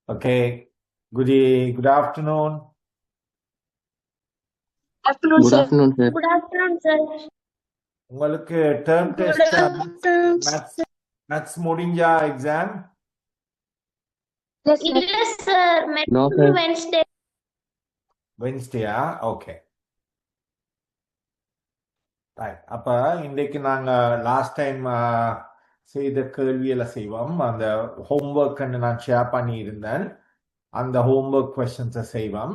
Okay. Good afternoon. Afternoon, Good sir. afternoon, sir. Good afternoon, sir. உங்களுக்கு term Good test afternoon. maths முடிஞ்சா exam? Yes, sir. Yes, sir. No, sir. Wednesday. Wednesday-ஆ? Okay. Right. அப்ப இன்றைக்கு நாங்க last time செய்த கேள்வியெல்லாம் செய்வோம். அந்த homework நான் ஷேர் பண்ணியிருந்தேன். அந்த ஹோம்ஒர்க் கொஸ்டின்ஸை செய்வோம்.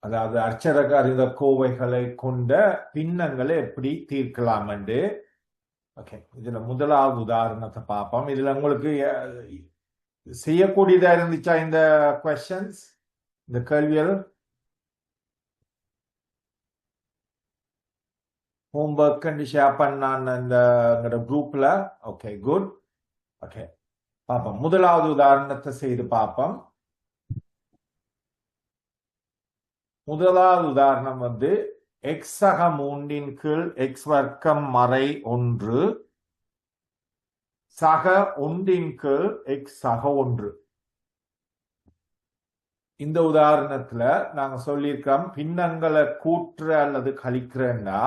அதாவது அர்ச்சரக அறிந்த கோவைகளை கொண்ட பின்னங்களை எப்படி தீர்க்கலாம் என்று. ஓகே, இதுல முதலாவது உதாரணத்தை பார்ப்போம். இதுல உங்களுக்கு செய்யக்கூடியதா இருந்துச்சா இந்த கொஸ்டின்ஸ், இந்த கேள்விகள்? ஹோம்ஒர்க் ஷேர் பண்ணான் இந்த குரூப்ல. Okay, good. ஓகே, பார்ப்போம். முதலாவது உதாரணத்தை செய்து பார்ப்போம். முதலாவது உதாரணம் எக்ஸ் சக 3 கீழ் எக்ஸ் வர்க்கம் மறை 1 சக 1 கீழ் எக்ஸ் சக 1. இந்த உதாரணத்துல நாங்க சொல்லியிருக்கோம், பின்னங்களை கூற்ற அல்லது கழிக்கிறேன்னா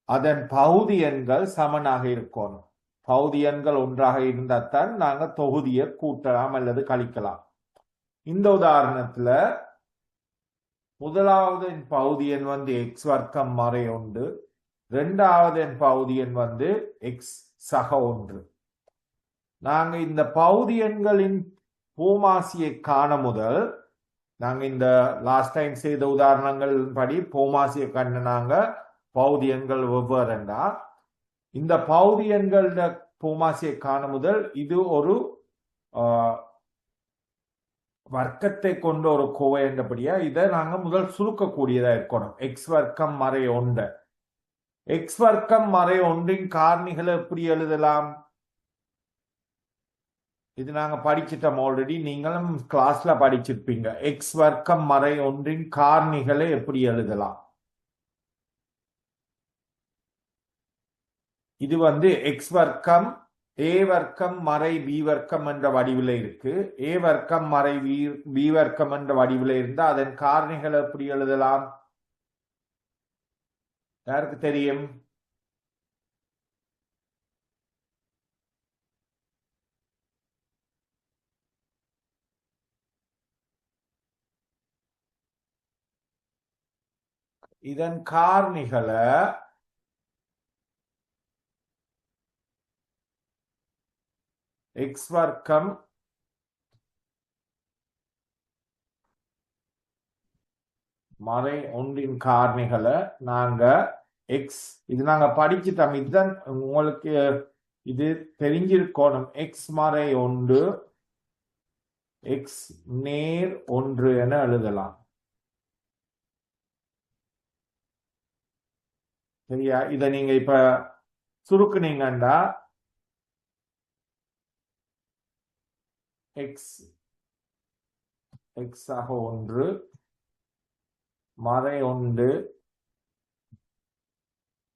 அதன் பகுதி எண்கள் சமனாக இருக்கணும். பகுதி எண்கள் ஒன்றாக இருந்தால்தான் நாங்க தொகுதியை கூட்டலாம் அல்லது கழிக்கலாம். இந்த உதாரணத்துல முதலாவது என் பகுதி எண் எக்ஸ் வர்க்கம் மறை 1, இரண்டாவது என் பகுதி எண் எக்ஸ் சக 1. நாங்க இந்த பகுதி எண்களின் போமாசியை காண முதல் நாங்க இந்த லாஸ்ட் டைம் செய்த உதாரணங்கள் படி போமாசியை கண்டுனாங்க. பகுதி எண்கள் வெவ்வேறுண்டா இந்த பகுதி எண்கள போமாசியை காண முதல் இது ஒரு வர்க்கத்தை கொண்ட ஒரு கோவை என்றபடியா இதை நாங்க முதல் சுருக்கக்கூடியதா இருக்கணும். எக்ஸ் வர்க்கம் மறை 1. எக்ஸ் வர்க்கம் மறை 1 காரணிகளை எப்படி எழுதலாம்? இது நாங்க படிச்சிட்டோம் ஆல்ரெடி, நீங்களும் கிளாஸ்ல படிச்சிருப்பீங்க. எக்ஸ் வர்க்கம் மறை 1 காரணிகளை எப்படி எழுதலாம்? இது எக்ஸ் வர்க்கம் ஏ வர்க்கம் மறை பி வர்க்கம் என்ற வடிவில் இருக்கு. ஏ வர்க்கம் மறை பி வர்க்கம் என்ற வடிவில் இருந்தா அதன் காரணிகளை எப்படி எழுதலாம்? யாருக்கு தெரியும்? இதன் காரணிகளை எக்ஸ் வர்க்கம் மறை 1 காரணிகளை நாங்க எக்ஸ், இது நாங்க படிச்சுட்டோம். இதுதான் உங்களுக்கு இது தெரிஞ்சிருக்கணும். எக்ஸ் மறை 1 எக்ஸ் நேர் 1 என எழுதலாம். சரியா? இதை நீங்க இப்ப சுருக்குனீங்கன்னா எக்ஸ் எக்ஸ் ஆக 1 மறை 1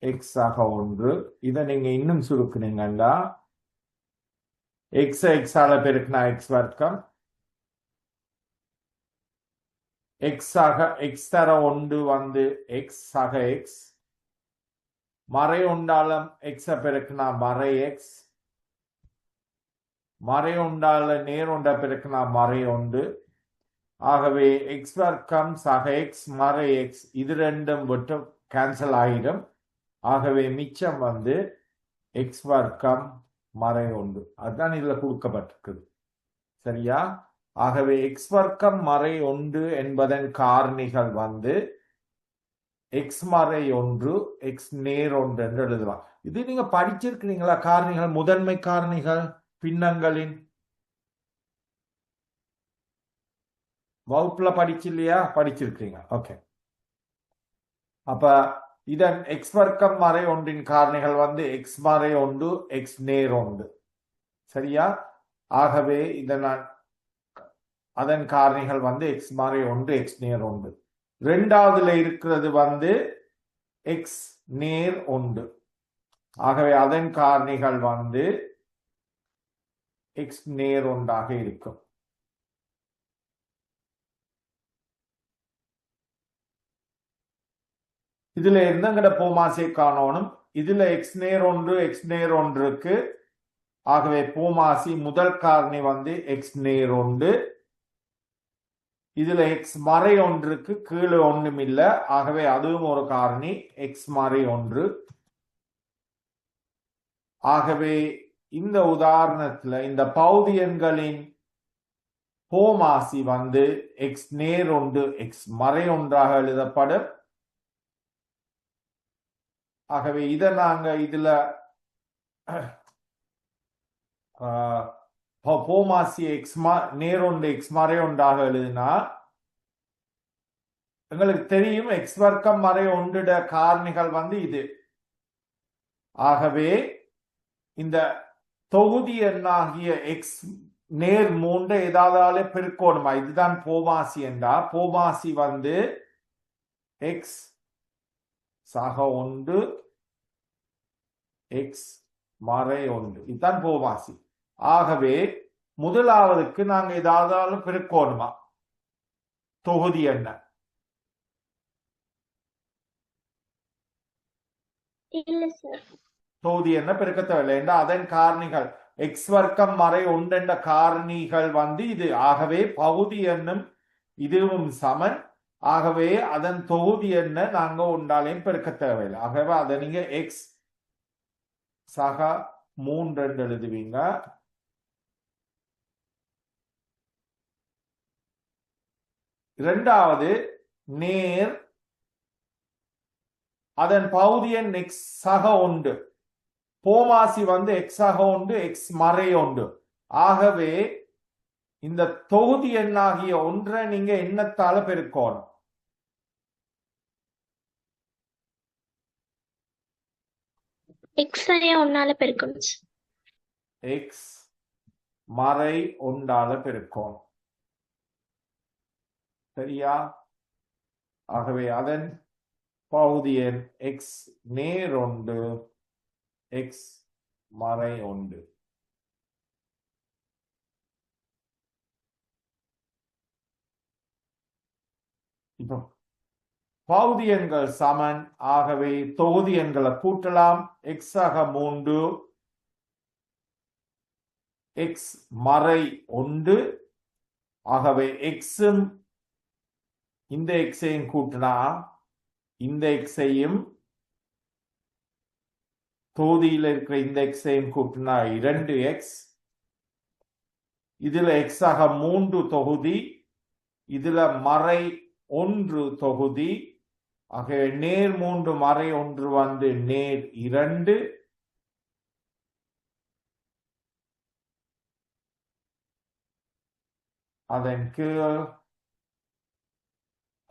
எக்ஸ் ஆக 1. இதை நீங்க இன்னும் சுருக்குனீங்கன்னா எக்ஸ் எக்ஸால பெருக்கினா எக்ஸ் வர்க்கம், எக்ஸ் ஆக எக்ஸ் தர 1 எக்ஸ் ஆக எக்ஸ், மறை 1 எக்ஸ பெருக்கினா மறை எக்ஸ், மறை 1 நேர் 1 பெருக்கினா மறை 1. ஆகவே எக்ஸ் வர்க்கம் சக எக்ஸ் மறை எக்ஸ் இது ரெண்டும் விட்டு கேன்சல் ஆகிடும். ஆகவே மிச்சம் எக்ஸ் வர்க்கம் மறை 1. அதுதான் இதுல கொடுக்கப்பட்டிருக்குது. சரியா? ஆகவே எக்ஸ் வர்க்கம் மறை 1 என்பதன் காரணிகள் எக்ஸ் மறை 1 எக்ஸ் நேர் 1 என்று எழுதலாம். இது நீங்க படிச்சிருக்கிறீங்களா? காரணிகள், முதன்மை காரணிகள் பின்னங்களின் வகுப்புல படிச்சு இல்லையா? படிச்சிருக்கீங்க. ஓகே, அப்ப இதன் எக்ஸ் வர்க்கம் மறை 1 காரணிகள் எக்ஸ் மறை 1 எக்ஸ் நேர் 1. சரியா? ஆகவே அதன் காரணிகள் எக்ஸ் மறை 1 எக்ஸ் நேர் 1. இரண்டாவதுல இருக்கிறது எக்ஸ் நேர் 1. ஆகவே அதன் காரணிகள் எக்ஸ் நேர் ஒன்றாக இருக்கும். இதுல இருந்தங்கட போமாசை காணணும். இதுல எக்ஸ் நேர் ஒன்று எக்ஸ் நேர் ஒன்றுக்கு, ஆகவே போமாசி முதல் காரணி வந்து எக்ஸ் நேர் ஒன்று. இதுல எக்ஸ் மறை ஒன்றுக்கு கீழே ஒன்றும் இல்லை, ஆகவே அதுவும் ஒரு காரணி எக்ஸ் மறை ஒன்று. ஆகவே இந்த உதாரணத்துல இந்த பகுதி எண்களின் போமாசி வந்து எக்ஸ் நேர் ஒன்று எக்ஸ் மறை ஒன்றாக எழுதப்படும். ஆகவே இதை நாங்க இதுல போமாசி எக்ஸ் நேர் ஒன்று எக்ஸ் மறை ஒன்றாக எழுதினா எங்களுக்கு தெரியும் எக்ஸ் வர்க்கம் மறை ஒன்றிட காரணிகள் வந்து இது. ஆகவே இந்த தொகுதி எண்ணாகிய எக்ஸ் நேர் மூன்று ஏதாவது பெருக்கணுமா? இதுதான் போமாசி என்றா. போமாசி வந்து எக்ஸ் சக ஒன்று எக்ஸ் மறை ஒன்று, இதுதான் போமாசி. ஆகவே முதலாவதுக்கு நாங்க ஏதாவது பெருக்கணுமா தொகுதி என்ன? தொகுதி என்ன பெருக்க தேவையில்லை என்ற அதன் காரணிகள் எக்ஸ் வர்க்கம் மறை ஒன்றென்ற காரணிகள் வந்து இது. ஆகவே பகுதி எண்ணும் இதுவும் சமன். ஆகவே அதன் தொகுதி என்ன நாங்க ஒன்றாலையும் பெருக்க தேவையில்லை. ஆகவே அதை நீங்க எக்ஸ் சக 3 எழுதுவீங்க. இரண்டாவது நேர் அதன் பகுதி எண் எக்ஸ் சக ஒன்று, போமாசி வந்து எக்ஸ் சக ஒன்று எக்ஸ் மறை ஒன்று. ஆகவே இந்த தொகுதி எண்ணாகிய ஒன்றை நீங்க எண்ணத்தால பெருக்கணும். எக்ஸ் ஒன்னால பெருக்கணும். எக்ஸ் மறை ஒன்றால பெருக்கணும். சரியா? ஆகவே அதன் பகுதி எண் எக்ஸ் நேர் ஒன்று எக்ஸ் மறை ஒன்று. இப்போ பகுதி எண்கள் சமன். ஆகவே தொகுதி எண்களை கூட்டலாம். எக்ஸ் ஆக 3 எக்ஸ் மறை ஒன்று. ஆகவே எக்ஸும் இந்த எக்ஸையும் கூட்டினா இந்த எக்ஸையும் தொகுதியில் இருக்கிற இந்த எக்ஸையும் கூட்டினா 2x. இதுல எக்ஸ் ஆக 3 தொகுதி, இதுல மறை 1 தொகுதி. ஆகவே நேர் 3 மறை 1 வந்து நேர் 2. அதன் கீழ்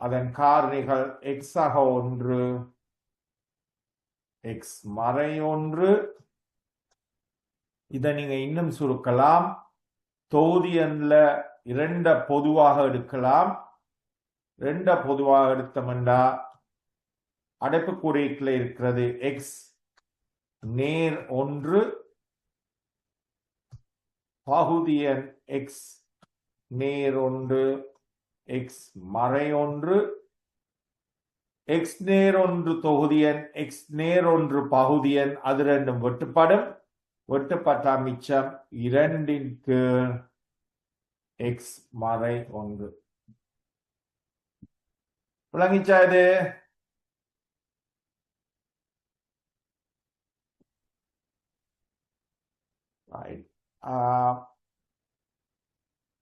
அதன் காரணிகள் எக்ஸ் ஆக 1 எக்ஸ் மறை 1. இதை நீங்க இன்னும் சுருக்கலாம். தொகுதி எண்ல 2 பொதுவாக எடுக்கலாம். 2 பொதுவாக எடுத்தோம்னா அடைப்புக்குறிக்குள்ள இருக்கிறது எக்ஸ் நேர் 1 பகுதி எண் எக்ஸ் நேர் 1 எக்ஸ் மறை 1. எக்ஸ் நேர் 1 தொகுதி எண் எக்ஸ் நேர் 1 பகுதி எண் அது ரெண்டும் வெட்டுப்படும். வெட்டுப்பட்ட மிச்சம் 2 கீழ் எக்ஸ் மறை 1. விளங்கிச்சா இது?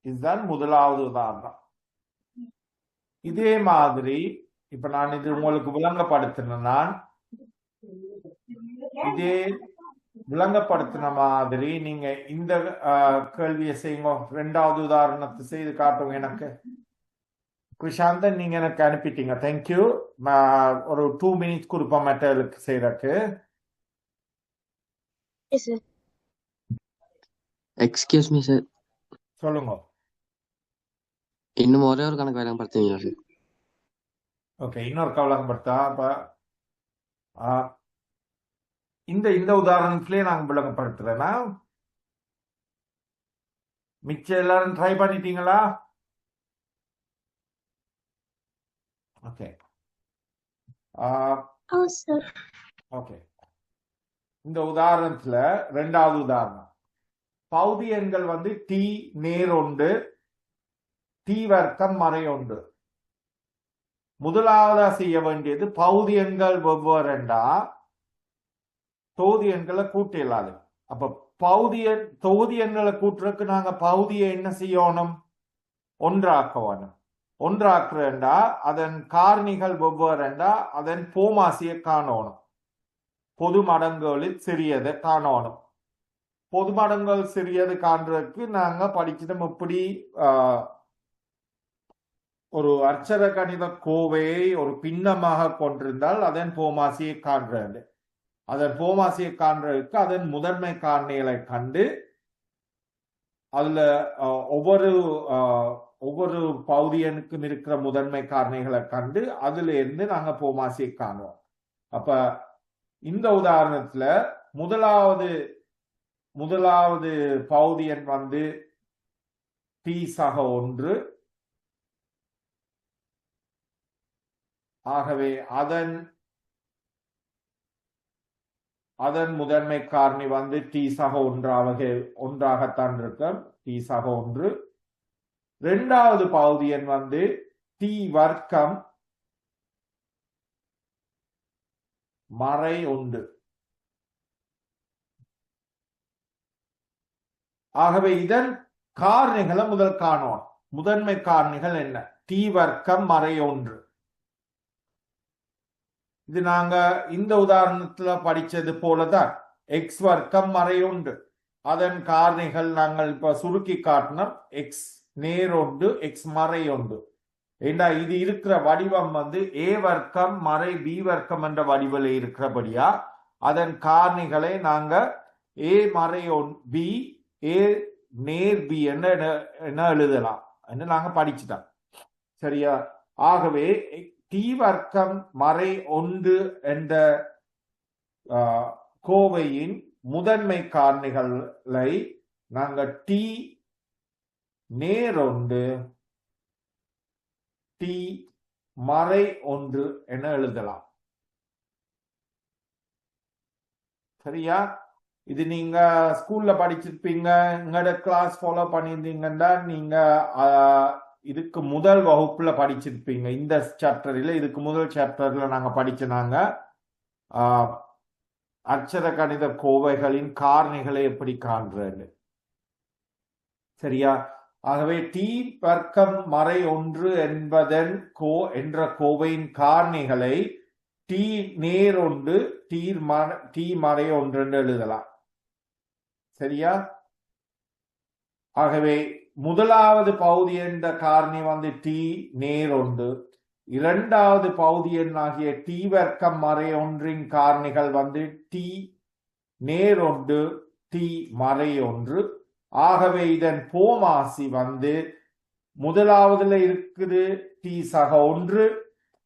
இதுதான் முதலாவது உதாரணம். இதே மாதிரி இப்ப நான் இது உங்களுக்கு விளங்கப்படுத்தினா இதே விளங்கப்படுத்தின மாதிரி நீங்க இந்த கேள்வியை செய்யுங்க. 2வது உதாரணத்தை செய்து காட்டுங்க எனக்கு. கிருஷாந்தன் நீங்க எனக்கு அனுப்பிட்டீங்க. தேங்க்யூ. ஒரு 2 மினிட்ஸ் கொடுப்போம் மெட்டலுக்கு செய்யறதுக்கு. எக்ஸ்கியூஸ் மீ சார், சொல்லுங்க. இன்னும் ஒரே ஒரு கணக்கு விளங்கப்படுத்துவீங்களா சார்? ஓகே, இன்னொரு விளங்கப்படுத்தா. அப்ப இந்த உதாரணத்திலே நாங்க விளங்கப்படுத்துறேன்னா மிச்சம் எல்லாரும் ட்ரை பண்ணிட்டீங்களா? ஓகே ஓ சார். ஓகே. இந்த உதாரணத்துல ரெண்டாவது உதாரணம், பகுதி எண்கள் வந்து டி நேர் ஒன்று, டி வர்க்கம் மறை ஒன்று. முதலாவதா செய்ய வேண்டியது பகுதி எண்கள் வெவ்வேறுண்டா தொகுதி எண்களை கூட்ட இயலாது. அப்ப தொகுதி எண்களை கூட்டுறதுக்கு நாங்க பகுதியை என்ன செய்யணும்? ஒன்றாக்க வேணும். ஒன்றாக்குறா அதன் காரணிகள் வெவ்வேறுண்டா அதன் போமாசியை காணணும். பொது மடங்குகளில் சிறியதை காணணும். பொது மடங்குகள் சிறியது காண்றதுக்கு நாங்க படிச்சிட்டோம். எப்படி ஒரு அட்சர கணித கோவையை ஒரு பின்னமாக கொண்டிருந்தால் அதன் போமாசியை காண்றது. அதன் போமாசியை காண்றதுக்கு அதன் முதன்மை காரணிகளை கண்டு அதுல ஒவ்வொரு பகுதியனுக்கும் இருக்கிற முதன்மை காரணிகளை கண்டு அதுல இருந்து நாங்க போமாசியை காணுவோம். அப்ப இந்த உதாரணத்துல முதலாவது பகுதியன் வந்து டி சக ஒன்று. ஆகவே அதன் முதன்மை காரணி வந்து டி சக ஒன்றாகத்தான் இருக்கும். டி சக ஒன்று. இரண்டாவது பகுதியன் வந்து டி வர்க்கம் மறை ஒன்று. ஆகவே இதன் காரணிகளை முதல் காணோம். முதன்மை காரணிகள் என்ன? டி வர்க்கம் மறை ஒன்று. இது நாங்க இந்த உதாரணத்துல படிச்சது போலதான். எக்ஸ் வர்க்கம் மறை ஒன்று. அதன் காரணிகள் நாங்கள் இப்ப சுருக்கி காட்டினோம். எக்ஸ் நேர் ஒன்று, எக்ஸ் மறை ஒன்று. ஏண்டா இது இருக்கிற வடிவம் வந்து ஏ வர்க்கம் மறை பி வர்க்கம் என்ற வடிவில் இருக்கிறபடியா அதன் காரணிகளை நாங்க ஏ மறை பி ஏ நேர் பி என்ன எழுதலாம் என்று நாங்க படிச்சுட்டோம். சரியா? ஆகவே டி வர்க்கம் மறை ஒன்று என்ற கோவையின் முதன்மை காரணிகளை நாங்கள் டி நேர் ஒன்று, டி மறை ஒன்று என எழுதலாம். சரியா? இது நீங்க ஸ்கூல்ல படிச்சிருப்பீங்க. எங்களோட கிளாஸ் ஃபாலோ பண்ணியிருந்தீங்கன்னா நீங்க இதுக்கு முதல் வகுப்புல படிச்சிருப்பீங்க. இந்த சாப்டர்ல இதுக்கு முதல் சாப்டர்ல நாங்க படிச்சனாங்க அட்சர கணித கோவைகளின் காரணிகளை எப்படி காண்றது. சரியா? ஆகவே டி வர்க்கம் மறை ஒன்று என்ற கோவையின் காரணிகளை டி நேர் ஒன்று, டி மறை ஒன்று என்று எழுதலாம். சரியா? ஆகவே முதலாவது பகுதி என்ற காரணி வந்து டி நேர் ஒன்று. இரண்டாவது பகுதி எண்ணாகிய டி வர்க்கம் மறை ஒன்றின் காரணிகள் வந்து டி நேர் ஒன்று, டி மறை ஒன்று. ஆகவே இதன் போமாசி வந்து முதலாவதுல இருக்குது டி சக ஒன்று,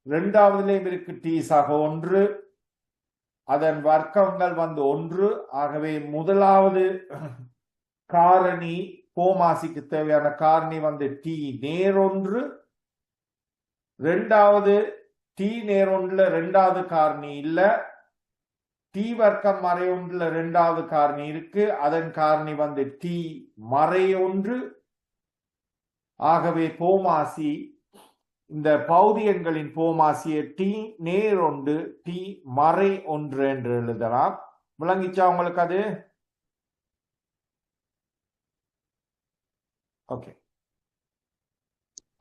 இரண்டாவதுலயும் இருக்கு டி சக ஒன்று. அதன் வர்க்கங்கள் வந்து ஒன்று. ஆகவே முதலாவது காரணி போமாசிக்கு தேவையான காரணி வந்து டி நேர் ஒன்று. இரண்டாவது டி நேர் ஒன்றுல இரண்டாவது காரணி இல்ல. டி வர்க்கம் மறை ஒன்றுல இரண்டாவது காரணி இருக்கு. அதன் காரணி வந்து டி மறை ஒன்று. ஆகவே போமாசி இந்த பகுதி எண்களின் போமாசியை டி நேர் ஒன்று, டி மறை ஒன்று என்று எழுதலாம். விளங்கிச்சா உங்களுக்கு அது? ஓகே.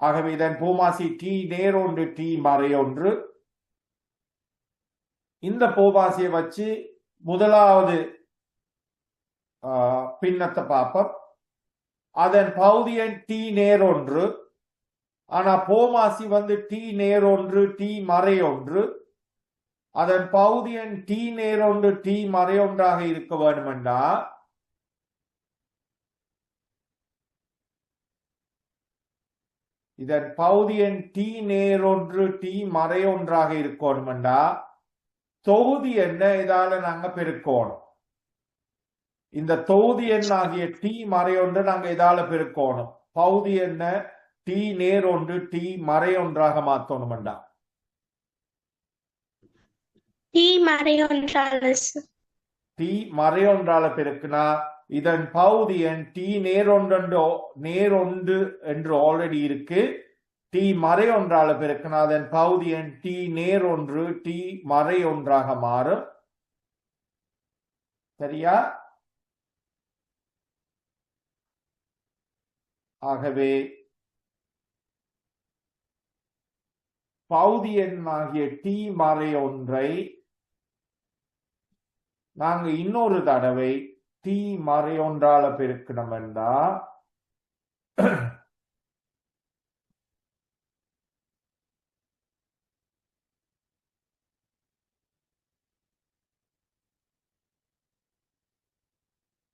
ஆகவே இதன் போமாசி டி நேர் ஒன்று, டி மறை ஒன்று. இந்த போமாசியை வச்சு முதலாவது பின்னத்தை பார்ப்போம். அதன் பகுதி எண் டி நேர் ஒன்று. ஆனா போமாசி வந்து டி நேர் ஒன்று, டி மறை ஒன்று. அதன் பகுதி எண் டி நேர் ஒன்று, டி மறை ஒன்றாக இருக்க வேண்டுமென்றா இதன் பகுதி எண் டி நேர் ஒன்று, டி மறை ஒன்றாக இருக்கணும்டா தொகுதி என்ன இதால நாங்க பெருக்கணும். இந்த தொகுதி எண் ஆகிய டி மறையொன்று நாங்க இதால பெருக்கணும். பகுதி என்ன டி நேர் ஒன்று டி மறையொன்றாக மாத்தணும்டா. டி மறையொன்றால் டி மறையொன்றால பெருக்குனா இதன் பகுதி எண் டி நேரொன்று என்று ஆல்ரெடி இருக்கு. டி மறையொன்றால பெருக்குனா அதன் பகுதி எண் டி நேரொன்று டி மறையொன்றாக மாறும். சரியா? ஆகவே பகுதி எண்ணாகிய டி மறையொன்றை நாங்க இன்னொரு தடவை டி மறையொன்றால பெருக்கணும் என்றா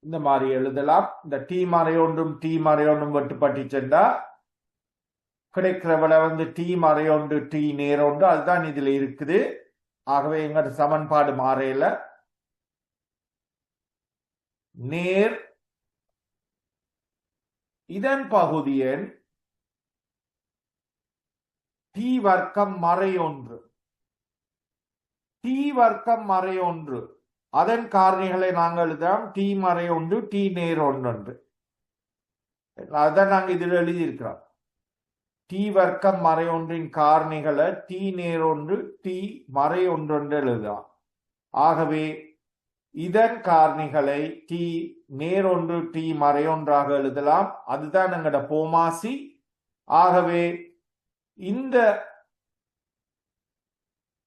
இந்த மாதிரி எழுதலாம். இந்த டி மறையொன்றும் டி மறையொன்றும் வெட்டுப்பட்டு சென்றா கிடைக்கிற விட டி மறையொன்று டி நேரொன்று அதுதான் இதுல இருக்குது. ஆகவே எங்க சமன்பாடு மாறையில நேர் இதன் பகுதி எண் டி வர்க்கம் மறையொன்று டி வர்க்கம் மறையொன்று அதன் காரணிகளை நாங்கள் எழுதாம் டி மறையொன்று டி நேர் ஒன்று. அதான் நாங்க இதில் எழுதியிருக்கிறோம். டி வர்க்கம் மறையொன்றின் காரணிகளை டி நேர் ஒன்று டி மறையொன்று எழுதாம். ஆகவே இதன் காரணிகளை டி நேரொன்று டி மறையொன்றாக எழுதலாம். அதுதான் எங்கட போமாசி. ஆகவே இந்த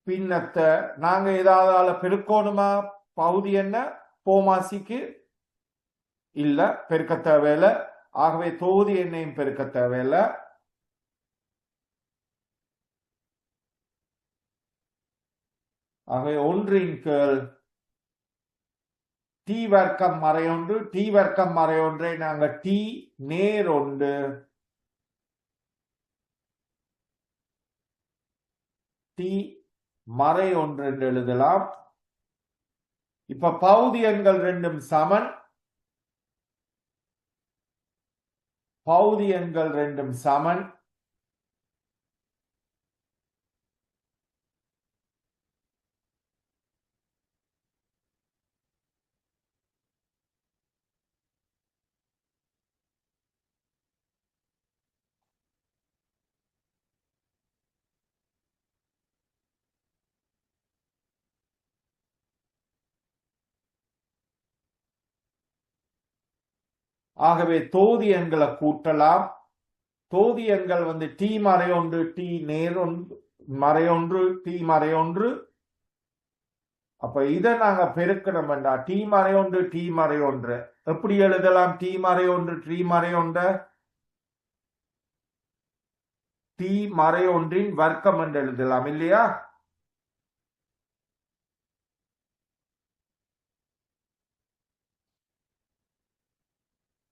பின்னத்தை நாங்க ஏதாவது பெருக்கணுமா? பகுதி என்ன போமாசிக்கு இல்ல, பெருக்க தேவையில்லை. ஆகவே தொகுதி எண்ணையும் பெருக்க தேவையில்லை. ஆகவே ஒன்றின் கீழ் டி வர்க்கம் மறையொன்று டி வர்க்கம் மறையொன்றை நாங்க டி நேர் ஒன்று டி மறையொன்று என்று எழுதலாம். இப்ப பகுதி எண்கள் ரெண்டும் சமன். பகுதி எண்கள் ரெண்டும் சமன். ஆகவே தொகுதி எண்களை கூட்டலாம். தொகுதி எண்கள் டி மறையொன்று டி நேர் மறையொன்று டி மறையொன்று. அப்ப இதை நாங்க பெருக்கணும் வேண்டா. டி மறையொன்று டி மறையொன்று எப்படி எழுதலாம்? டி மறையொன்று டி மறையொன்று டி மறையொன்றின் வர்க்கம் என்று எழுதலாம் இல்லையா?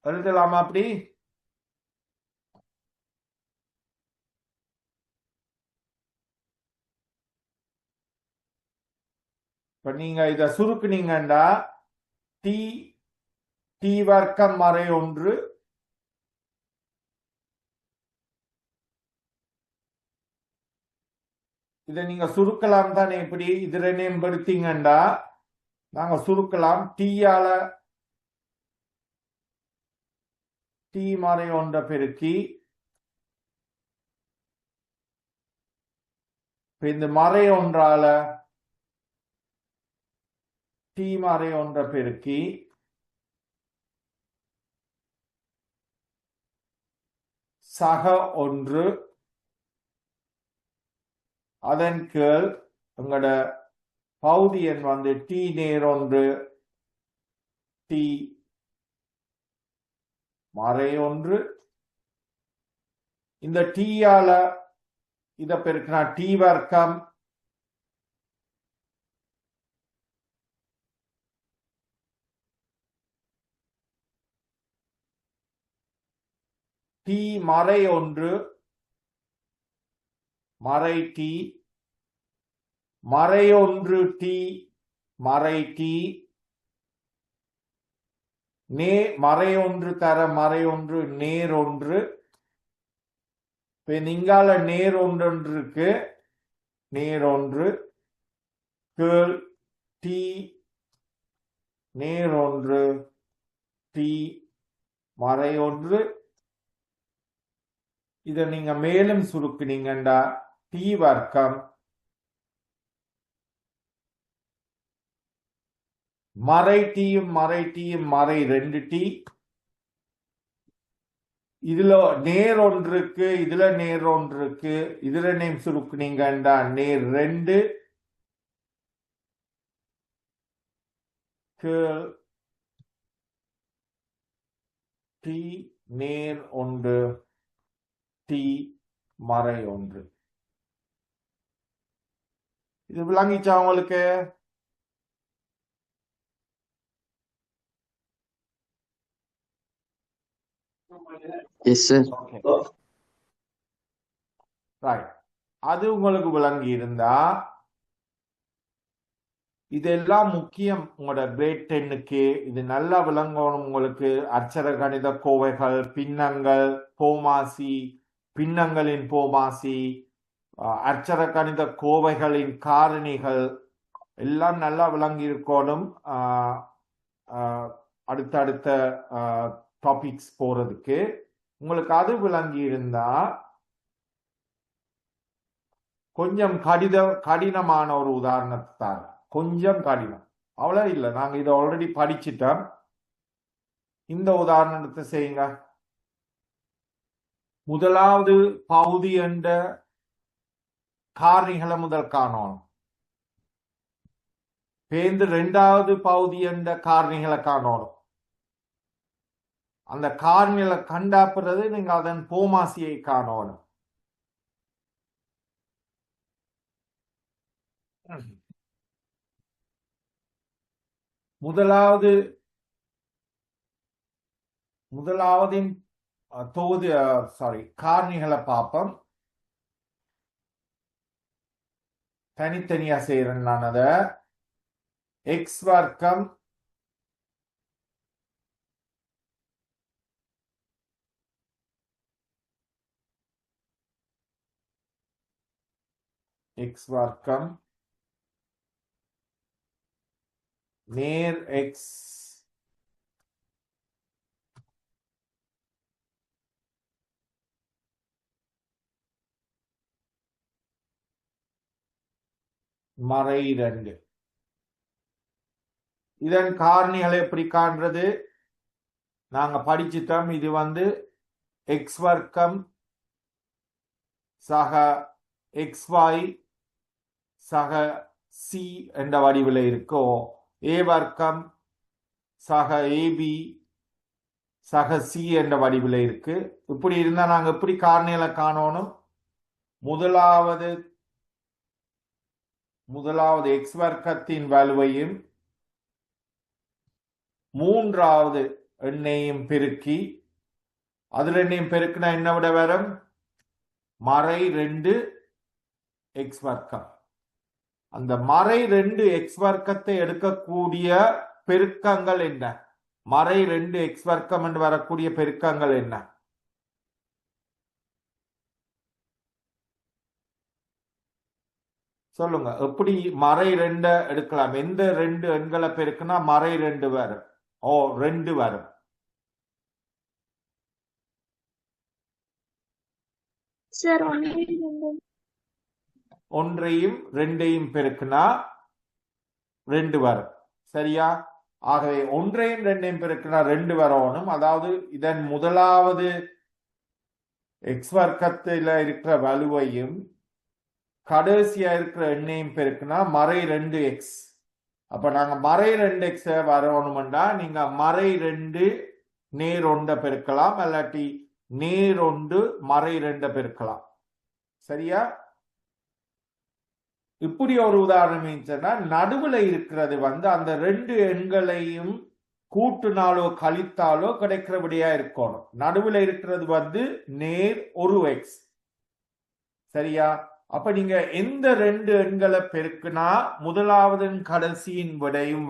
எழுதலாமா அப்படி? இப்ப நீங்க இத சுருக்குனீங்கன்னா டி டி வர்க்கம் மறையொன்று இதை நீங்க சுருக்கலாம் தானே? இப்படி இதுல மேம்படுத்தீங்கன்னா நாங்க சுருக்கலாம். டீயால டி மறையொன்ற பெருக்கி இந்த மறையொன்றால டி மறையொன்ற பெருக்கி சக ஒன்று அதன் கீழ் எங்களோட பகுதி எண் டி நேரொன்று டி மறையொன்று. இந்த டீயால இத பெருக்கினா டி வர்க்கம் டி மறையொன்று மறை டி மறையொன்று டி மறை டி மறை ஒன்று தர மறை ஒன்று நேர் ஒன்று. இப்ப நீங்கால நேர் ஒன்று இருக்கு, நேர் ஒன்று கேள் டி நேர் ஒன்று டி மறை ஒன்று. இதை நீங்க மேலும் சுருக்குனீங்கண்டா டி வர்க்கம் மறை டீயும் மறை 2t. இதுல நேர் ஒன்றுக்கு, இதுல நேர் ஒன்றுக்கு, இதுல நேம் சுருக்குனீங்கண்டா நேர் 2 டி நேர் ஒன்று டி மறை ஒன்று. இது விளங்கிச்சா உங்களுக்கு? Yes, sir. ரைட். அது உங்களுக்கு விளங்கி இருந்தா இதெல்லாம் முக்கியம். உங்களோட கிரேட் 10க்கு இது நல்லா விளங்கணும் உங்களுக்கு. அட்சர கணித கோவைகள், பின்னங்கள், போமாசி, பின்னங்களின் போமாசி, அட்சர கணித கோவைகளின் காரணிகள் எல்லாம் நல்லா விளங்கி இருக்கணும். அடுத்தடுத்த டாபிக்ஸ் போறதுக்கு உங்களுக்கு அது விளங்கி இருந்தா கொஞ்சம் கடினமான ஒரு உதாரணத்தை தான். கொஞ்சம் கடினம், அவ்வளோ இல்லை. நாங்க இதை ஆல்ரெடி படிச்சிட்டோம். இந்த உதாரணத்தை செய்யுங்க. முதலாவது பகுதி என்ற காரணிகளை முதல் காணணும். பேந்து 2வது பகுதி என்ற காரணிகளை காணணும். அந்த காரணிகளை கண்டாப்புறது நீங்க அதன் போமாசியை காணணும். முதலாவதின் தொகுதி காரணிகளை பார்ப்போம். தனித்தனியா செய்யறேன் நான். அத எக்ஸ் வர்க்கம் நேர் எக்ஸ் மறை 2. இதன் காரணிகளை எப்படி காண்றது? நாங்க படிச்சுட்டோம். இது எக்ஸ் வர்க்கம் சக XY சக சி என்ற வடிவில் இருக்கோ. ஏ வர்க்கம் சக ஏபி சக சி என்ற வடிவில் இருக்கு. இப்படி இருந்தா நாங்க எப்படி காரணிகளை காணணும்? முதலாவது எக்ஸ் வர்க்கத்தின் வலுவையும் 3வது எண்ணையும் பெருக்கி, அதுல எண்ணையும் பெருக்கினா என்ன விட வரும்? மறை 2 எக்ஸ் வர்க்கம். அந்த மறை 2 எக்ஸ் வர்க்கத்தை எடுக்கக்கூடிய பெருக்கங்கள் என்ன? மறை 2 எக்ஸ் வர்க்கம் என்று வரக்கூடிய பெருக்கங்கள் என்ன? சொல்லுங்க. எப்படி மறை 2 எடுக்கலாம்? எந்த 2 எண்களை பெருக்குனா மறை 2 வரும்? 2 வரும். சார், 1ஐயும் 2ஐயும் பெருக்குனா 2 வரும். சரியா? ஆகவே 1ஐயும் 2ஐயும் பெருக்குனா 2 வரணும். அதாவது இதன் முதலாவது எக்ஸ் வர்க்கத்தில் இருக்கிற வலுவையும் கடைசியா இருக்கிற எண்ணையும் பெருக்குனா மறை 2x. அப்ப நாங்க மறை 2x வரணும்டா நீங்க மறை 2 நேர் 1 பெருக்கலாம், இல்லாட்டி நேர் 1 மறை 2 பெருக்கலாம். சரியா? இப்படி ஒரு உதாரணம் நடுவுல இருக்கிறது அந்த 2 எண்களையும் கூட்டுனாலோ கழித்தாலோ கிடைக்கிறபடியா இருக்கணும். நடுவுல இருக்கிறது நேர் 1x. சரியா? அப்ப நீங்க எந்த 2 எண்களை பெருக்குனா முதலாவது கடைசியின் விடையும்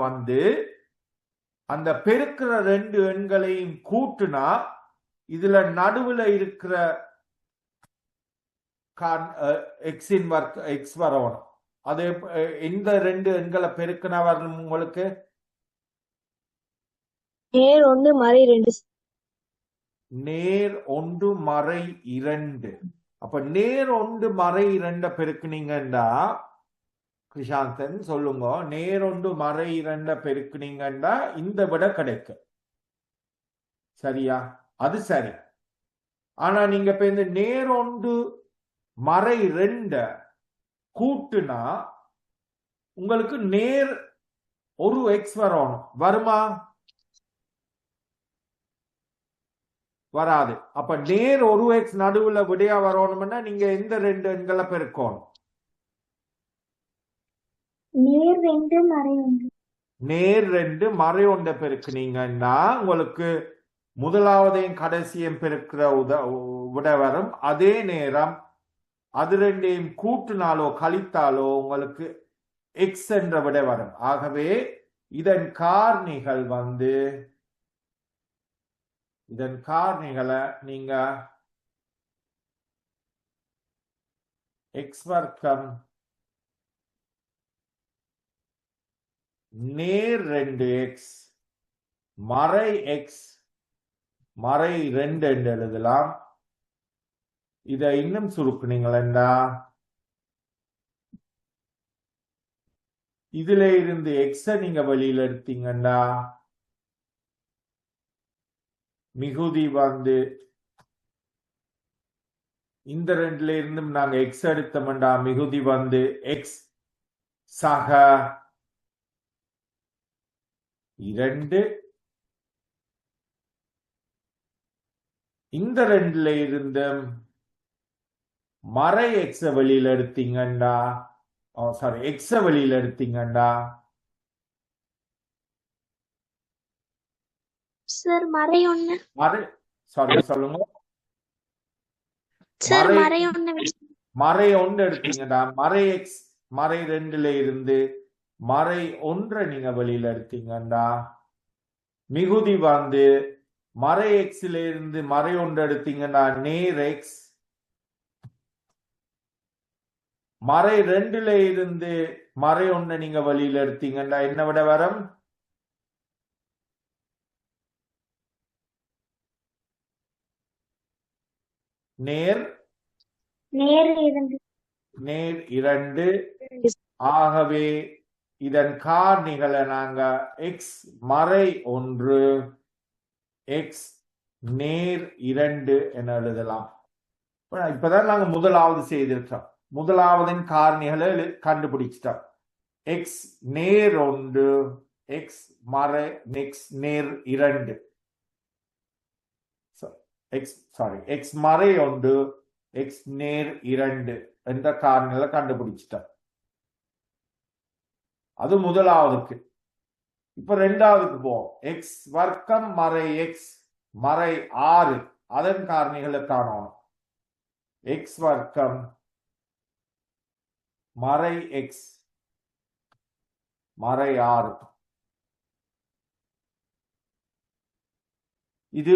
அந்த பெருக்கிற ரெண்டு எண்களையும் கூட்டுனா இதுல நடுவுல இருக்கிற எக்ஸின் வர்க் எக்ஸ் வரணும். அது எந்த ரெண்டு எண்களை பெருக்கினா வரணும் உங்களுக்கு? நேர் 1 மறை 2. நேர் 1 மறை 2. அப்ப நேர் 1 மறை 2 பெருக்குனீங்கன்னா கிருஷாந்தன் சொல்லுங்க, நேர் 1 மறை 2 பெருக்குனீங்கன்னா இந்த விட கிடைக்கும். சரியா? அது சரி. ஆனா நீங்க இப்ப இந்த நேர் 1 மறை 2 கூட்டுனா உங்களுக்கு நேர் ஒரு எக்ஸ் வரணும். வருமா? வராது. அப்ப நேர் ஒரு எக்ஸ் நடுவுல விடையா வரணும்னா நீங்க எந்த ரெண்டு எண்களை பெருக்கணும்? நேர் 2 மறை 1. நேர் 2 மறை 1 பெருக்குனீங்கன்னா உங்களுக்கு முதலாவதையும் கடைசியும் பெருக்கிற விட வரும். அதே நேரம் அது ரெண்டையும் கூட்டினாலோ கழித்தாலோ உங்களுக்கு எக்ஸ் என்ற விட வரும். ஆகவே இதன் காரணிகளை நீங்க எக்ஸ் வர்க்கம் நேர் 2x மறை எக்ஸ் மறை 2 என்று எழுதலாம். இதை இன்னும் சுருக்குனீங்களா இதுல இருந்து எக்ஸ நீங்க வெளியில எடுத்தீங்கன்னா மிகுதி இந்த ரெண்டுல இருந்தும் நாங்க எக்ஸ் எடுத்தோம்டா மிகுதி எக்ஸ் சக 2. இந்த ரெண்டுல இருந்தும் மறை எக்ஸ வெளியில எடுத்தீங்கன்னா எக்ஸ வெளியில எடுத்தீங்கன்னா சார் மறை 1. சொல்லுங்க. சார் மறை 1. மறை 1 எடுத்தீங்கன்னா மறை எக்ஸ் மறை 2ல இருந்து மறை 1 நீங்க வெளியில எடுத்தீங்கன்னா மிகுதி மறை எக்ஸ்ல இருந்து மறை 1 எடுத்தீங்கன்னா நேர் எக்ஸ் மறை 2ல இருந்து மறை 1 நீங்க வெளியில எடுத்தீங்கன்னா என்ன விட வரும்? நேர் 2. ஆகவே இதன் காரணிகளை நாங்க எக்ஸ் மறை 1 எக்ஸ் நேர் 2 என எழுதலாம். இப்பதான் நாங்க முதலாவது செய்திருக்கோம். முதலாவதின் காரணிகளை கண்டுபிடிச்சிட்டோம். எக்ஸ் நேர் 1 எக்ஸ் மறை எக்ஸ் நேர் 2 எக்ஸ் மறை 1 எக்ஸ் நேர் 2 என்ற காரணிகளை கண்டுபிடிச்சிட்டோம். அது முதலாவதுக்கு. இப்ப ரெண்டாவதுக்கு போவோம். எக்ஸ் வர்க்கம் மறை எக்ஸ் மறை 6 அதன் காரணிகளை காணணும். எக்ஸ் வர்க்கம் மறை எக்ஸ் மறை 6 இது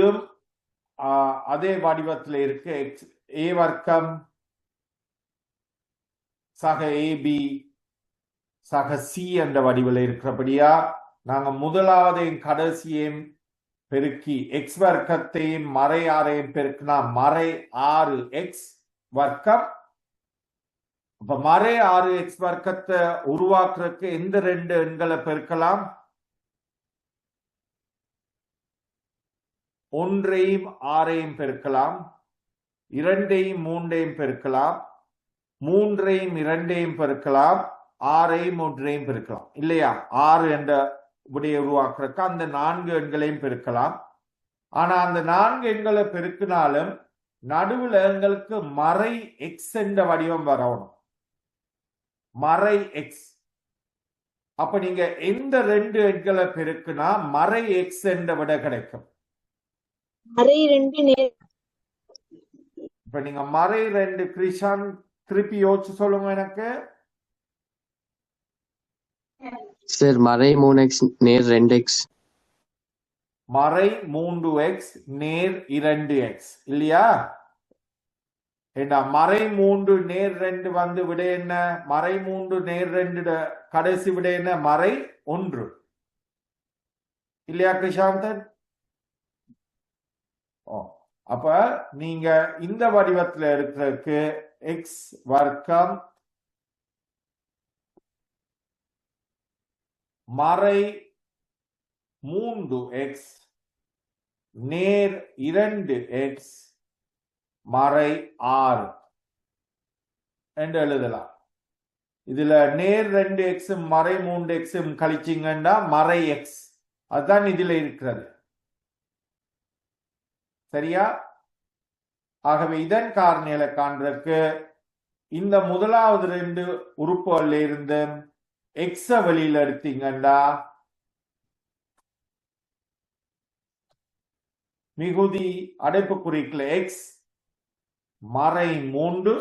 அதே வடிவத்தில் இருக்கு. எக்ஸ் ஏ வர்க்கம் சக ஏபி சக சி என்ற வடிவில் இருக்கிறபடியா நாங்க முதலாவதையும் கடைசியையும் பெருக்கி எக்ஸ் வர்க்கத்தையும் மறை 6ஐயும் பெருக்கினா மறை 6 எக்ஸ் வர்க்கம். அப்ப மறை 6 எக்ஸ் வர்க்கத்தை உருவாக்குறதுக்கு எந்த ரெண்டு எண்களை பெருக்கலாம்? 1ஐயும் 6ஐயும் பெருக்கலாம், 2ஐயும் 3ஐயும் பெருக்கலாம், 3ஐயும் 2ஐயும் பெருக்கலாம், 6ஐயும் 1ஐயும் பெருக்கலாம். இல்லையா? 6 என்ற விடையை உருவாக்குறதுக்கு அந்த 4 எண்களையும் பெருக்கலாம். ஆனா அந்த 4 எண்களை பெருக்கினாலும் நடுவுல எங்களுக்கு மறை எக்ஸ் என்ற வடிவம் வரணும். மறை எக்ஸ். அப்ப நீங்க எந்த ரெண்டு எண்களை பெருக்குனா மறை எக்ஸ் என்ற விட கிடைக்கும்? மறை 2 நேர். இப்ப நீங்க மறை 2 கிருஷான் திருப்பி யோசிச்சு சொல்லுங்க எனக்கு. சார் மறை 3x நேர் 2x. மறை 3x நேர் 2x இல்லையா? ஏண்டா மறை 3 நேர் 2 வந்து விட என்ன? மறை 3 நேர் 2 கடைசி விட என்ன? மறை 1 இல்லையா கிருஷாந்தன்? அப்ப நீங்க இந்த வடிவத்துல இருக்கிறதுக்கு எக்ஸ் வர்க்கம் மறை 3x நேர் 2x மறை 6 என்று எழுதலாம். இதுல நேர் 2x மறை 3x கழிச்சிங்கன்னா மறை x, அதுதான் இதுல இருக்கிறது. சரியா? ஆகவே இதன் காரணிகளை காண்றதுக்கு இந்த முதலாவது 2 உறுப்புகள்ல இருந்து எக்ஸ வெளியில எடுத்தீங்கன்னா மிகுதி அடைப்பு குறிக்கல எக்ஸ் மறை 3,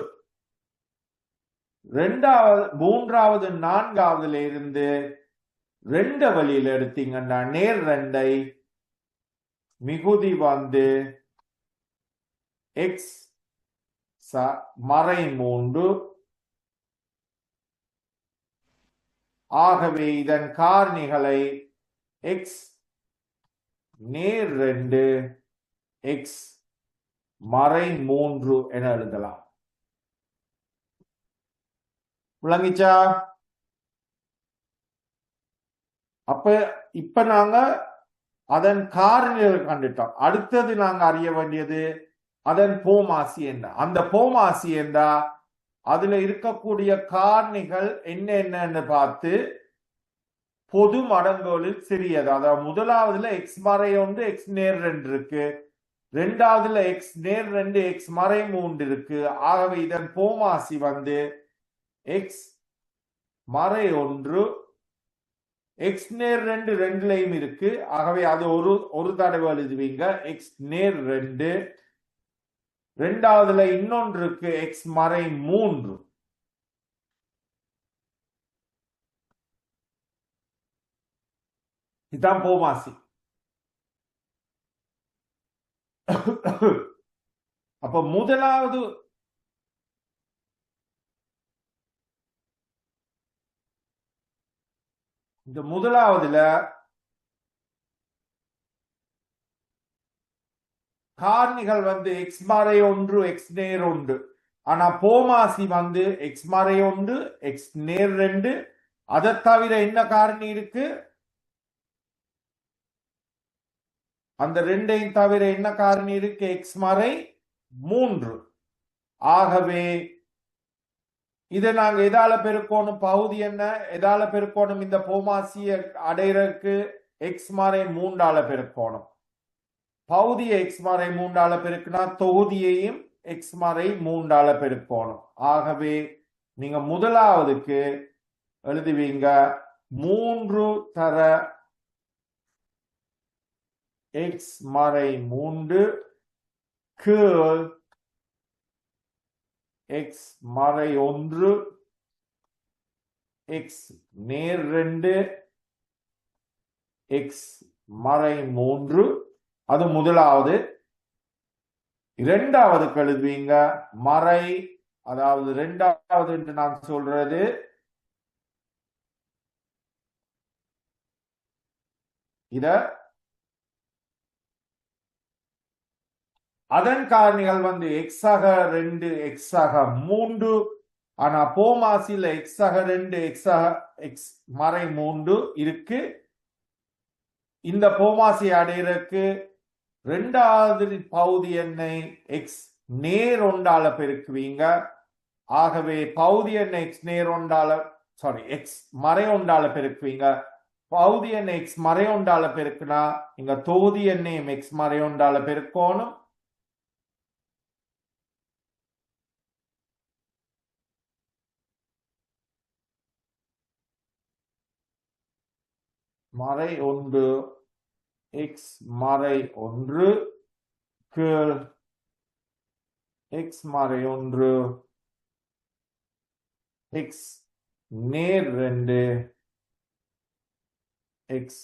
மூன்றாவது 4வதுல இருந்து 2 வெளியில எடுத்தீங்கன்னா நேர் 2ஐ மிகுதி வந்து எக்ஸ் மறை 3. ஆகவே இதன் காரணிகளை எக்ஸ் நேர் 2 எக்ஸ் மறை 3 என எழுதலாம். விளங்கிச்சா? அப்ப இப்ப நாங்க அதன் காரணிகள் கண்டுட்டோம். அடுத்தது நாங்க அறிய வேண்டியது அதன் போமாசி என்ன. அந்த போமாசி என்றா அதுல இருக்கக்கூடிய காரணிகள் என்னன்னு பார்த்து பொது மடங்குகளில் சிறியது. அதாவது முதலாவதுல எக்ஸ் மறை 1 எக்ஸ் நேர் 2 இருக்கு, ரெண்டாவதுல எக்ஸ் நேர் 2 எக்ஸ் மறை 3 இருக்கு. ஆகவே இதன் போமாசி வந்து எக்ஸ் மறை 1 எக்ஸ் நேர் 2 ரெண்டுலையும் இருக்கு. ஆகவே அது ஒரு தடவை எழுதுவீங்க எக்ஸ் நேர் 2. ரெண்டாவதுல இன்னொன்று இருக்கு எக்ஸ் மறை 3. இதுதான் போமாசி. அப்ப முதலாவது இந்த முதலாவதுல காரணிகள் வந்து எக்ஸ் மறை 1 எக்ஸ் நேர் 1. ஆனா போமாசி வந்து எக்ஸ் மறை 1 எக்ஸ் நேர் 2. அதை தவிர என்ன காரணி இருக்கு? அந்த 2ஐயும் தவிர என்ன காரணி இருக்கு? எக்ஸ் மறை 3. ஆகவே இதை நாங்க எதால பெருக்கணும்? பகுதி என்ன எதால பெருக்கணும்? இந்த போமாசிய அடைறதுக்கு எக்ஸ் மறை 3ஆல பெருக்கணும். பகுதியை எக்ஸ் மறை 3ஆல பெருக்குனா தொகுதியையும் எக்ஸ் மறை 3ஆல பெருக்கணும். ஆகவே நீங்க முதலாவதுக்கு எழுதுவீங்க 3 தர எக்ஸ் மறை 3 கீழ் எக்ஸ் மறை 1 எக்ஸ் நேர் 2 எக்ஸ் மறை 3. அது முதலாவது. இரண்டாவது எழுதுவீங்க மறை, அதாவது இரண்டாவது என்று நான் சொல்றது இத அதன் காரணிகள் வந்து எக்ஸாக 2 எக்ஸாக 3. ஆனா போமாசில எக்ஸாக 2 எக்ஸ் மறை 3 இருக்கு. இந்த போமாசி அடைறதுக்கு ரெண்டாவது பகுதி எண்ணை எக்ஸ் நேர் 1ஆல பெருக்குவீங்க. ஆகவே பகுதி எண்ணை எக்ஸ் நேர் 1ஆல எக்ஸ் மறை 1ஆல பெருக்குவீங்க. பகுதி எண்ணை எக்ஸ் மறை 1ஆல பெருக்குனா இங்க தொகுதி எண்ணையும் எக்ஸ் மறை 1ஆல பெருக்கணும். மறை 1 எக்ஸ் மறை 1 கீழ் எக்ஸ் மறை 1 எக்ஸ் நேர் 2 எக்ஸ்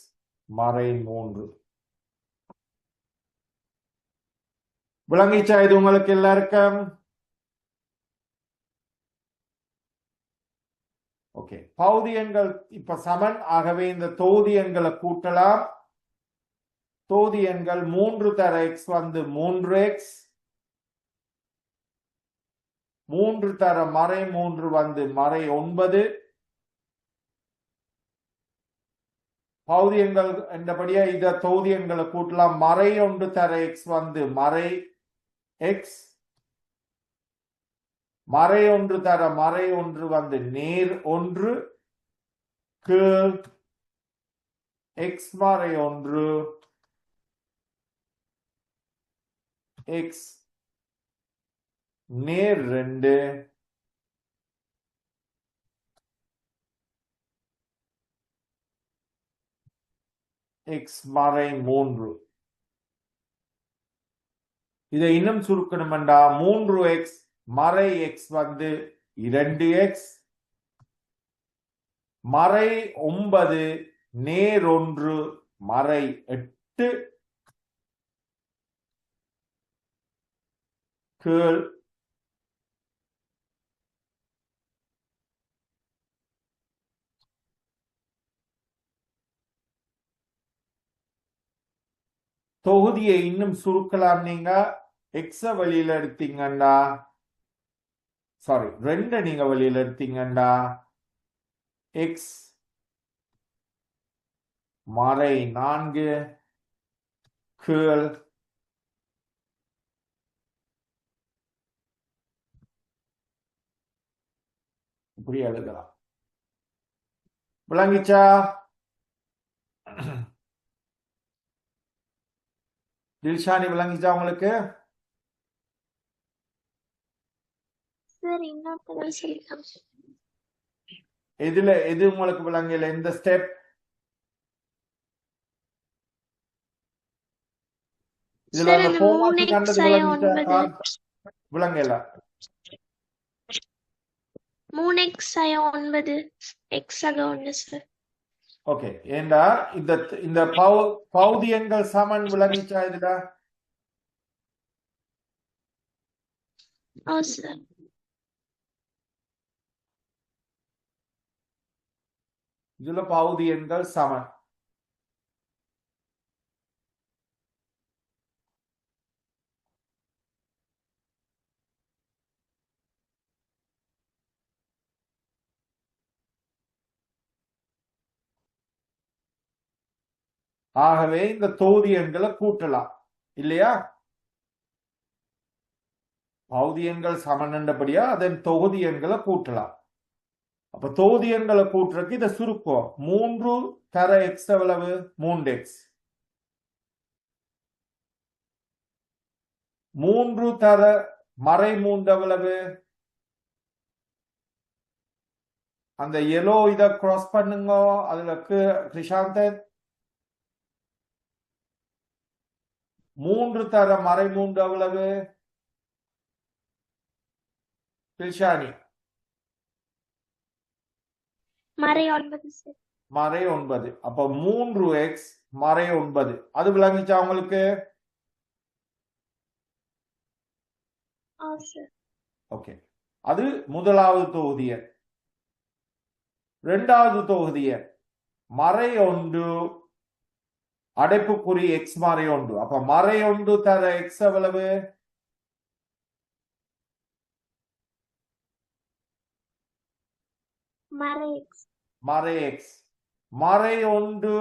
மறை 3. விளங்கிச்சா இது உங்களுக்கு எல்லாருக்கும்? ஓகே, பகுதி எண்கள் இப்ப சமன். ஆகவே இந்த தொகுதி எண்களை கூட்டலாம். தொகுதி எண்கள் 3 தர எக்ஸ் வந்து 3x, 3 தர மறை 3 வந்து மறை 9. பகுதி எண்கள் என்றபடியா இந்த தொகுதி எண்களை கூட்டலாம். மறை 1 தர எக்ஸ் வந்து மறை எக்ஸ், மறை 1 தர மறை 1 வந்து நேர் 1, கீழ் எக்ஸ் மறை 1 எக்ஸ் நேர் 2 எக்ஸ் மறை 3. இதை இன்னும் சுருக்கணும்டா, 3x மறை x வந்து 2x, மறை 9 நேர் 1 மறை 8, கீழ் தொகுதியை இன்னும் சுருக்கலாம். நீங்க எக்ஸ வெளியில எடுத்தீங்கன்னா, சாரி 2 நீங்க வெளியில எடுத்தீங்கன்னா எக்ஸ் மறை 4 கீழ் இப்படி எழுதலாம். விளங்கிச்சா? தில்ஷானி விளங்கிச்சா உங்களுக்கு? சார் இன்னொருத்தர் சொல்லிக்கலாம். எது உங்களுக்கு விளங்கல? எந்த ஸ்டெப்? இதுல சார் அந்த அந்த போமாசி 3x கண்டது ஆய விளங்கிச்சா? 9 விளங்கல? 3x ஆய 9 x ஆக 1 சார். ஓகே, ஏண்டா இந்த பகுதி எண்கள் சமன் விளங்கிச்சா இதுல? ஓ சார். இதுல பகுதி எண்கள் சமன். ஆகவே இந்த தொகுதி எண்களை கூட்டலாம் இல்லையா? பகுதி எண்கள் சமன் என்றபடியா அதன் தொகுதி எண்களை கூட்டலாம். அப்ப தொகுதி எண்களை கூட்டுறதுக்கு இதை சுருக்கம். 3 தர எக்ஸ் எவ்வளவு? 3x. 3 தர மறை 3 எவ்வளவு? அந்த எல்லோ இதை கிராஸ் பண்ணுங்க. அதுல கிருஷாந்தன் 3 தர மறை 3 எவ்வளவு? தில்ஷானி மறை 9 சார். மறை 9. அப்ப 3x மறை 9. அது விளங்கிச்சா உங்களுக்கு? ஓ சார். ஓகே, அது முதலாவது தொகுதி எண். இரண்டாவது தொகுதி எண் மறை 1 அடைப்புக்குறி எக்ஸ் மறை 1. அப்ப மறை 1 தர எக்ஸ் எவ்வளவு? மறை x. மறை எக்ஸ். மறை 1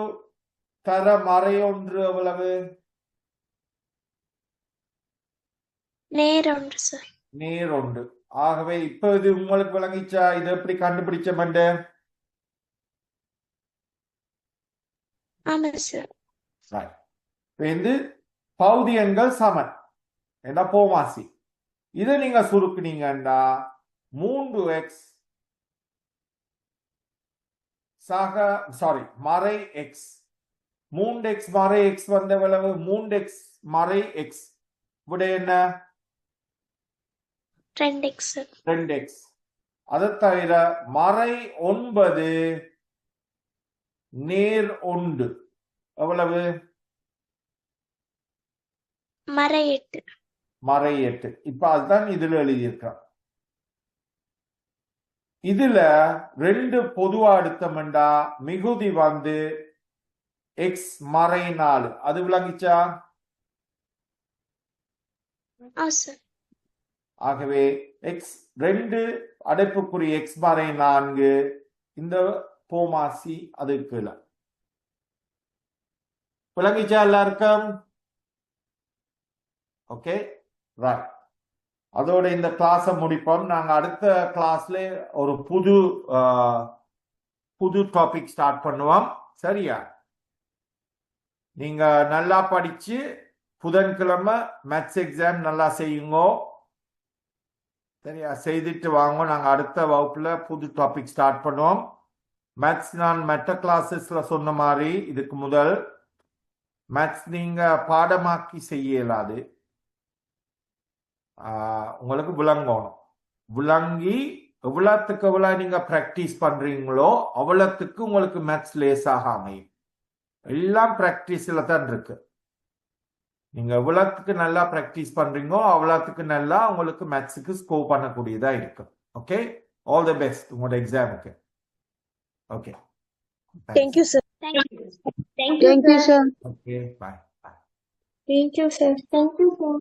தர மறை 1 எவ்வளவு? நேர் 1 சார். நேர் 1. ஆகவே இப்ப இது உங்களுக்கு விளங்கிச்சா? இது எப்படி கண்டுபிடிச்ச மண்ட? ஆமா சார். வந்து பகுதி எண்கள் சமன் என்ன போமாசி. இதை நீங்க சுருக்குனீங்கன்னா 3x சக சாரி மறை எக்ஸ். 3x மறை எக்ஸ் வந்த எவ்வளவு? 3x மறை எக்ஸ் விட என்ன? 2x sir. 2x. அதை தவிர மறை 9 நேர் 1 எவ்வளவு? மறை 8. மறை 8. இப்ப அதுதான் இதுல எழுதியிருக்கிறோம். இதுல 2 பொதுவா எடுத்தோம்டா மிகுதி வந்து எக்ஸ் மறை 4. அது விளங்கிச்சா? சார். ஆகவே எக்ஸ் 2 அடைப்புக்குறி எக்ஸ் மறை 4 இந்த போமாசி அதுக்கு கீழே விளங்கிச்சா எல்லாருக்கும்? Okay right. அதோட இந்த கிளாஸை முடிப்போம். நாங்க அடுத்த கிளாஸ்ல ஒரு புது டாபிக் ஸ்டார்ட் பண்ணுவோம். சரியா? நீங்க நல்லா படிச்சு புதன்கிழமை மேத்ஸ் எக்ஸாம் நல்லா செய்யுங்க. சரியா? செய்துட்டு வாங்க. நாங்க அடுத்த வகுப்புல புது டாபிக் ஸ்டார்ட் பண்ணுவோம். மேத்ஸ் நான் மற்ற கிளாஸஸ்ல சொன்ன மாதிரி இதுக்கு முதல் மேத்ஸ் நீங்க பாடமாக்கி செய்ய இயலாது. உங்களுக்கு விளங்கணும். விளங்கி எவ்வளவுக்கு எவ்வளவு நீங்க பிராக்டிஸ் பண்றீங்களோ அவ்வளவுக்கு உங்களுக்கு மேத்ஸ் லேசாக அமையும். எல்லாம் பிராக்டிஸ்ல தான் இருக்கு. நீங்க எவ்வளவுக்கு நல்லா பிராக்டிஸ் பண்றீங்களோ அவ்வளவுக்கு நல்லா உங்களுக்கு மேத்ஸுக்கு ஸ்கோர் பண்ணக்கூடியதா இருக்கு. ஓகே, ஆல் தி பெஸ்ட் உங்களோட எக்ஸாமுக்கு. Okay, Thank you, sir. Thank you. Thank you, sir. Okay, bye. Thank you, sir. Thank you, sir.